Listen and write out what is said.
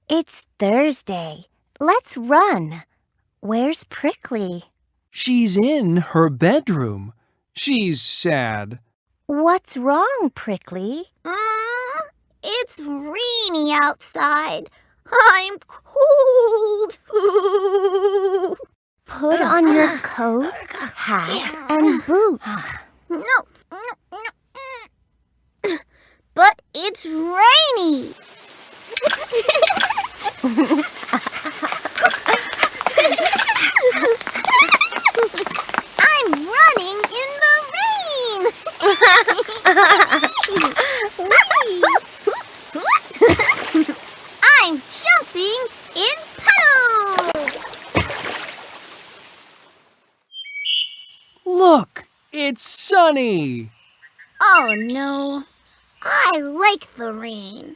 It's Thursday. Let's run. Where's Prickly? She's in her bedroom. She's sad. What's wrong, Prickly? It's rainy outside. I'm cold. Put on your coat, hat, and boots. No. But it's rainy. I'm running in the rain. I'm jumping in puddles. Look, it's sunny. Oh no, I like the rain.